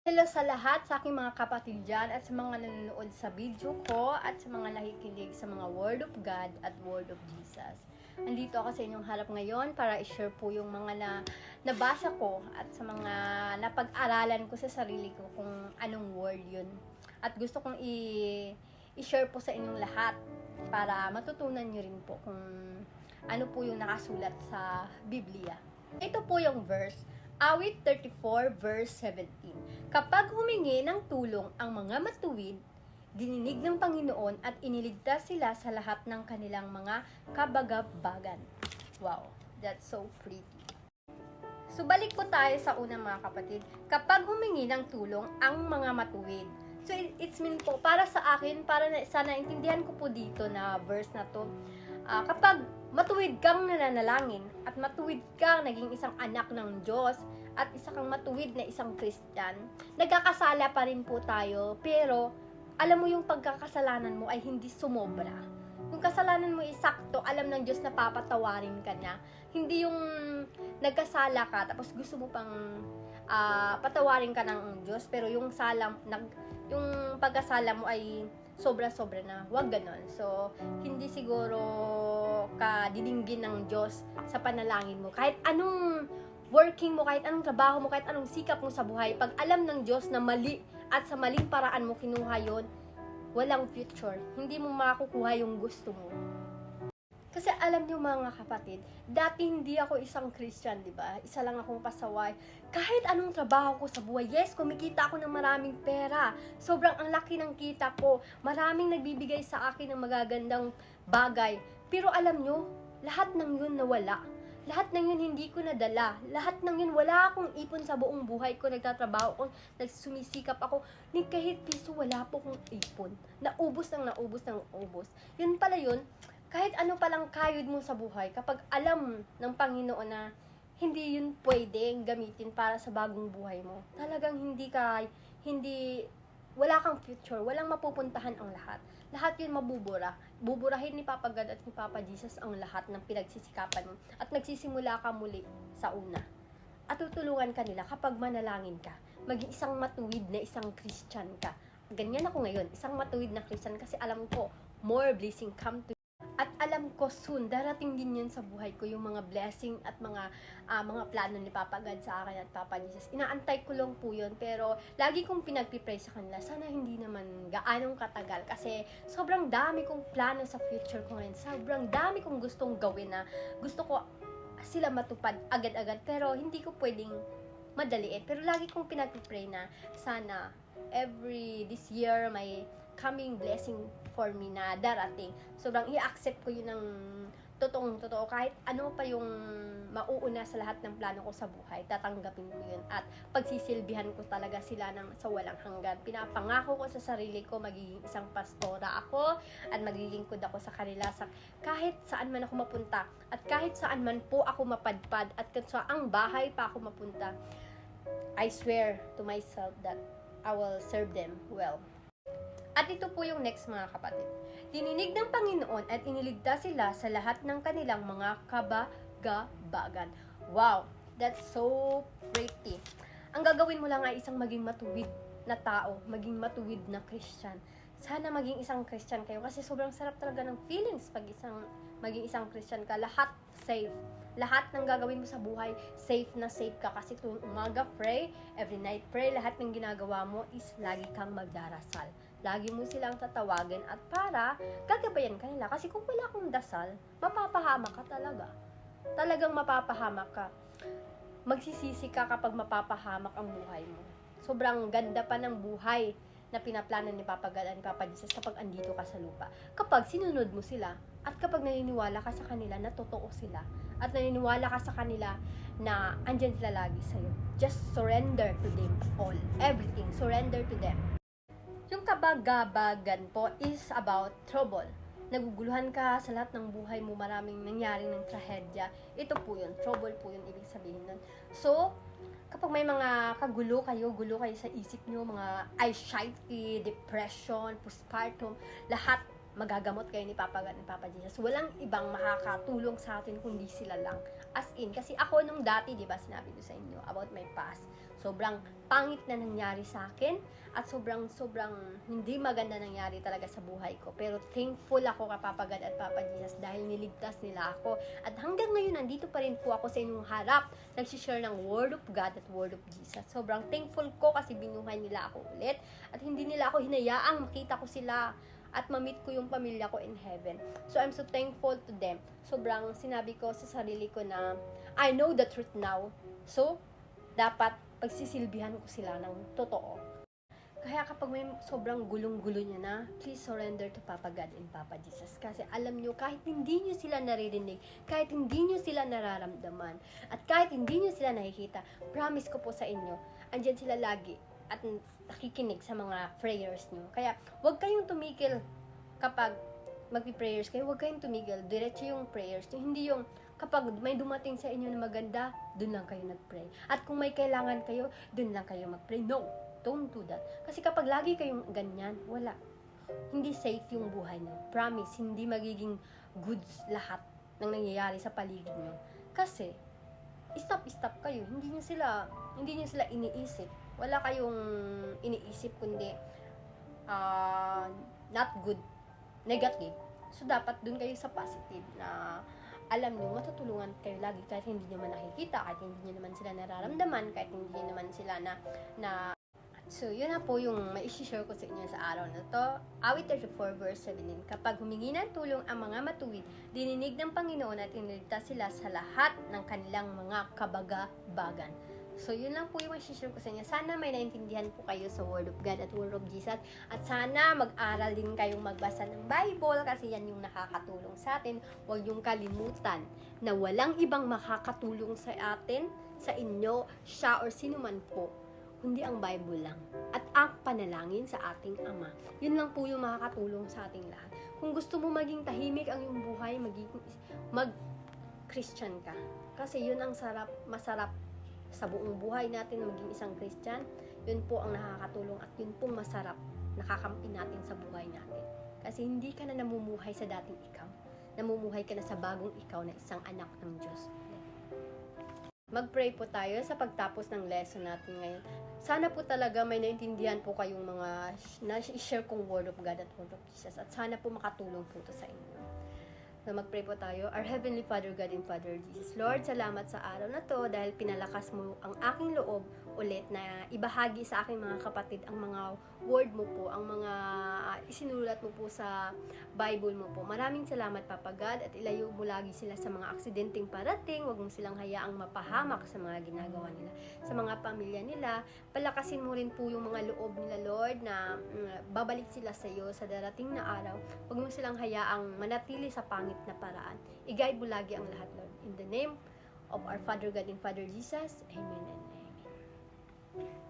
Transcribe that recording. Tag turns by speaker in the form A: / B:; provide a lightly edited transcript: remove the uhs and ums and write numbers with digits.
A: Hello sa lahat, sa aking mga kapatid dyan at sa mga nanonood sa video ko at sa mga nakikinig sa mga Word of God at Word of Jesus. Andito ako sa inyong harap ngayon para i-share po yung mga nabasa ko at sa mga napag-aralan ko sa sarili ko kung anong word yun. At gusto kong i-share po sa inyong lahat para matutunan nyo rin po kung ano po yung nakasulat sa Biblia. Ito po yung verse, Awit 34 verse 17. Kapag humingi ng tulong ang mga matuwid, dininig ng Panginoon at iniligtas sila sa lahat ng kanilang mga kabagabagan. Wow, that's so pretty. So balik po tayo sa unang mga kapatid. Kapag humingi ng tulong ang mga matuwid. So it's mean po, para sa akin, para sa naintindihan ko po dito na verse na to, kapag matuwid kang nananalangin at matuwid kang naging isang anak ng Diyos at isa kang matuwid na isang Christian, nagkakasala pa rin po tayo, pero alam mo yung pagkakasalanan mo ay hindi sumobra. Yung kasalanan mo ay sakto, alam ng Diyos na papatawarin ka na. Hindi yung nagkasala ka tapos gusto mo pang patawarin ka ng Diyos, pero yung yung pagkasala mo ay sobra-sobra na, wag ganon. So, hindi siguro ka didinggin ng Diyos sa panalangin mo. Kahit anong working mo, kahit anong trabaho mo, kahit anong sikap mo sa buhay, pag alam ng Diyos na mali at sa maling paraan mo kinuha yon, walang future. Hindi mo makukuha yung gusto mo. Kasi alam niyo mga kapatid, dati hindi ako isang Christian, di ba? Isa lang akong pasaway. Kahit anong trabaho ko sa buhay, yes, kumikita ako ng maraming pera. Sobrang ang laki ng kita ko. Maraming nagbibigay sa akin ng magagandang bagay. Pero alam niyo, lahat ng yun nawala. Lahat ng yun hindi ko nadala. Lahat ng yun wala akong ipon sa buong buhay ko. Nagtatrabaho ko, nagsumisikap ako. Ni kahit piso wala po akong ipon. Naubos ng naubos ng naubos. Yun pala yun, kahit ano palang kayod mo sa buhay, kapag alam ng Panginoon na hindi yun pwedeng gamitin para sa bagong buhay mo, talagang wala kang future, walang mapupuntahan ang lahat. Lahat yun mabubura. Buburahin ni Papa God at ni Papa Jesus ang lahat ng pinagsisikapan mo. At nagsisimula ka muli sa una. At tutulungan ka nila kapag manalangin ka. Maging isang matuwid na isang Christian ka. Ganyan ako ngayon, isang matuwid na Christian kasi alam ko, more blessing come to. At alam ko soon, darating din yun sa buhay ko, yung mga blessing at mga plano ni Papa God sa akin at Papa Jesus. Inaantay ko lang po yun, pero lagi kong pinagpipray sa kanila, sana hindi naman gaanong katagal. Kasi sobrang dami kong plano sa future ko ngayon. Sobrang dami kong gustong gawin na gusto ko sila matupad agad-agad, pero hindi ko pwedeng madaliin. Pero lagi kong pinagpipray na sana this year may coming blessing for me na darating. Sobrang i-accept ko yun ng totoo. Kahit ano pa yung mauuna sa lahat ng plano ko sa buhay, tatanggapin ko yun. At pagsisilbihan ko talaga sila sa walang hanggan. Pinapangako ko sa sarili ko, magiging isang pastora ako at maglilingkod ako sa kanila kahit saan man ako mapunta. At kahit saan man po ako mapadpad at saang bahay pa ako mapunta, I swear to myself that I will serve them well. At ito po yung next mga kapatid. Dininig ng Panginoon at iniligtas sila sa lahat ng kanilang mga kabagabagan. Wow, that's so pretty. Ang gagawin mo lang ay isang maging matuwid na tao, maging matuwid na Christian. Sana maging isang Christian kayo kasi sobrang sarap talaga ng feelings pag maging isang Christian ka. Lahat safe. Lahat ng gagawin mo sa buhay, safe na safe ka. Kasi tuwing umaga, pray. Every night, pray. Lahat ng ginagawa mo is lagi kang magdarasal. Lagi mo silang tatawagin at para gagabayan ka nila. Kasi kung wala kang dasal, mapapahamak ka talaga. Talagang mapapahamak ka. Magsisisi ka kapag mapapahamak ang buhay mo. Sobrang ganda pa ng buhay na pinaplano ni Papa God at ni Papa Jesus kapag andito ka sa lupa. Kapag sinunod mo sila at kapag naniniwala ka sa kanila na totoo sila at naniniwala ka sa kanila na andyan sila lagi sa'yo. Just surrender to them all. Everything. Surrender to them. Yung kabagabagan po is about trouble. Naguguluhan ka sa lahat ng buhay mo, maraming nangyaring ng trahedya. Ito po yun. Trouble po yun, ibig sabihin nun. So, kapag may mga gulo kayo sa isip nyo, mga anxiety, depression, postpartum, lahat magagamot kayo ni Papa God, ni Papa Jesus. Walang ibang makakatulong sa atin kundi sila lang. As in, kasi ako nung dati, di ba, sinabi ko sa inyo about my past. Sobrang pangit na nangyari sa akin at sobrang hindi maganda nangyari talaga sa buhay ko. Pero thankful ako kay Papa God at Papa Jesus dahil niligtas nila ako. At hanggang ngayon, nandito pa rin po ako sa inyong harap, nagsishare ng Word of God at Word of Jesus. Sobrang thankful ko kasi binuhay nila ako ulit at hindi nila ako hinayaang makita ko sila at ma-meet ko yung pamilya ko in heaven. So, I'm so thankful to them. Sobrang sinabi ko sa sarili ko na I know the truth now. So, dapat pagsisilbihan ko sila ng totoo. Kaya kapag may sobrang gulong-gulo niya na, please surrender to Papa God and Papa Jesus. Kasi alam nyo, kahit hindi nyo sila naririnig, kahit hindi nyo sila nararamdaman, at kahit hindi nyo sila nakikita, promise ko po sa inyo, andyan sila lagi at nakikinig sa mga prayers nyo. Kaya huwag kayong tumigil kapag magpi-prayers kayo, huwag kayong tumigil. Diretso yung prayers nyo. Hindi yung kapag may dumating sa inyo na maganda, dun lang kayo nag-pray. At kung may kailangan kayo, dun lang kayo mag-pray. No, don't do that. Kasi kapag lagi kayong ganyan, wala. Hindi safe yung buhay nyo. Promise, hindi magiging goods lahat ng nangyayari sa paligid nyo. Kasi, stop kayo. Hindi nyo sila iniisip. Wala kayong iniisip kundi not good, negative. So, dapat dun kayo sa positive na alam nyo, matutulungan kayo lagi kahit hindi nyo man nakikita, kahit hindi nyo naman sila nararamdaman, kahit hindi nyo naman sila na So, yun na po yung mai-share ko sa inyo sa araw na to. Awit 34 verse 17. Kapag humingi ng tulong ang mga matuwid, dininig ng Panginoon at iniligtas sila sa lahat ng kanilang mga kabaga-bagan. So, yun lang po yung mai-share ko sa inyo. Sana may naintindihan po kayo sa Word of God at Word of Jesus. At sana mag-aral din kayong magbasa ng Bible kasi yan yung nakakatulong sa atin. Huwag yung kalimutan na walang ibang makakatulong sa atin, sa inyo, siya or sino man po, kundi ang Bible lang. At ang panalangin sa ating Ama. Yun lang po yung makakatulong sa ating lahat. Kung gusto mo maging tahimik ang iyong buhay, mag-Christian ka. Kasi yun ang masarap sa buong buhay natin maging isang Christian. Yun po ang nakakatulong at yun pong masarap nakakampi natin sa buhay natin. Kasi hindi ka na namumuhay sa dating ikaw. Namumuhay ka na sa bagong ikaw na isang anak ng Diyos. Mag-pray po tayo sa pagtapos ng lesson natin ngayon. Sana po talaga may naintindihan po kayong mga na-share kong Word of God at Word of Jesus. At sana po makatulong po ito sa inyo. So, mag-pray po tayo. Our Heavenly Father, God and Father Jesus. Lord, salamat sa araw na to dahil pinalakas mo ang aking loob ulit na ibahagi sa aking mga kapatid ang mga word mo po, ang mga isinulat mo po sa Bible mo po. Maraming salamat, Papa God, at ilayo mo lagi sila sa mga aksidenteng parating. Huwag mo silang hayaang mapahamak sa mga ginagawa nila, sa mga pamilya nila. Palakasin mo rin po yung mga loob nila, Lord, na babalik sila sa iyo sa darating na araw. Huwag mo silang hayaang manatili sa pangit na paraan. I-guide mo lagi ang lahat, Lord. In the name of our Father God and Father Jesus, Amen and Amen.